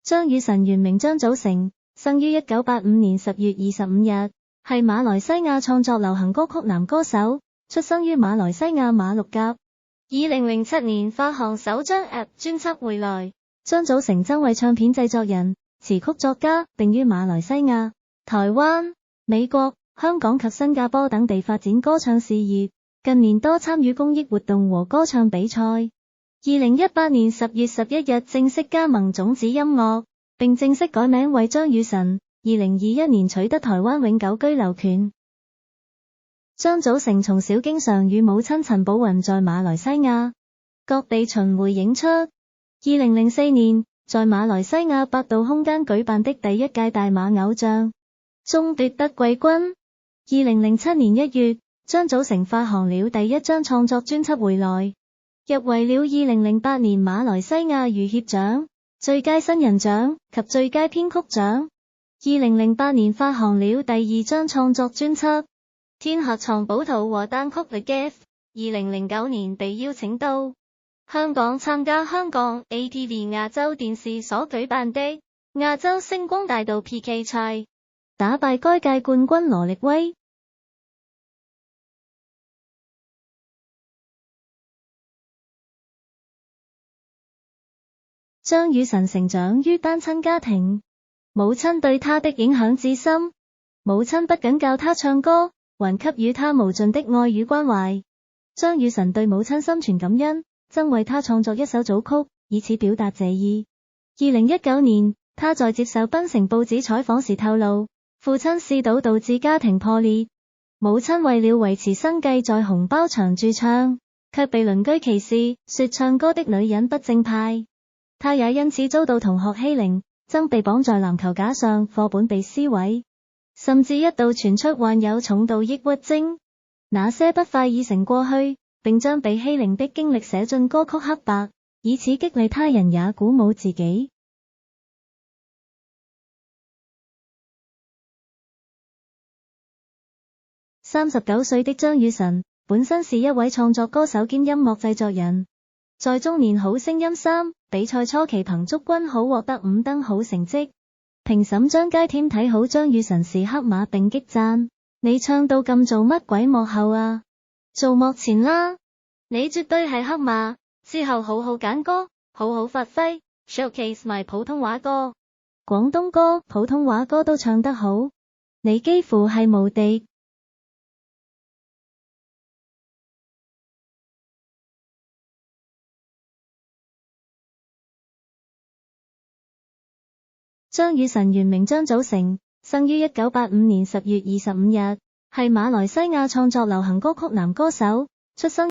張雨晨原名張祖成，生於1985年10月25日，係馬來西亞創作流行歌曲男歌手，出生於馬來西亞馬六甲。2007年發行首張 EP 專輯《回來》。張祖成曾為唱片製作人、詞曲作家，並於馬來西亞、台灣、美國、香港及新加坡等地發展歌唱事業。近年多參與公益活動和歌唱比賽。2018年10月11日正式加盟種子音樂，並正式改名為張雨晨。2021年取得台灣永久居留權。張祖成從小經常與母親陳寶雲在馬來西亞各地巡迴演出。2004年，在馬來西亞百度空間舉辦的第一屆大馬偶像中奪得季軍。2007年1月，張祖成發行了第一張創作專輯《回來》，入圍了2008年馬來西亞漁協獎、最佳新人獎及最佳編曲獎。2008年發行了第二張創作專輯《天下藏寶圖》和單曲《The Gift》。2009年被邀請到香港參加香港 ATV 亞洲電視所舉辦的亞洲星光大道 PK 賽，打敗該屆冠軍羅力威。張雨晨成長於單親家庭，母親對他的影響至深。母親不僅教他唱歌，還給予他無盡的愛與關懷。張雨晨對母親心存感恩，曾為他創作一首組曲，以此表達謝意。2019年，他在接受檳城報紙採訪時透露，父親嗜賭導致家庭破裂，母親為了維持生計在紅包場駐唱，卻被鄰居歧視，說唱歌的女人不正派。他也因此遭到同學欺凌，曾被綁在籃球架上，課本被撕毀，甚至一度傳出患有重度抑鬱症。那些不快已成過去，並將被欺凌的經歷寫進歌曲黑白，以此激勵他人也鼓舞自己。39歲的張雨晨，本身是一位創作歌手兼音樂製作人，在中年好聲音3比賽初期憑祝君好獲得5燈好成績。評審張佳添睇好張雨晨是黑馬並激讚：你唱到咁做乜鬼幕後啊？做幕前啦！你絕對係黑馬，之後好好揀歌，好好發揮 ，showcase 埋普通話歌、廣東歌、普通話歌都唱得好，你幾乎係無敵。張雨晨原名張祖成，生於1985年10月25日，係馬來西亞創作流行歌曲男歌手，出生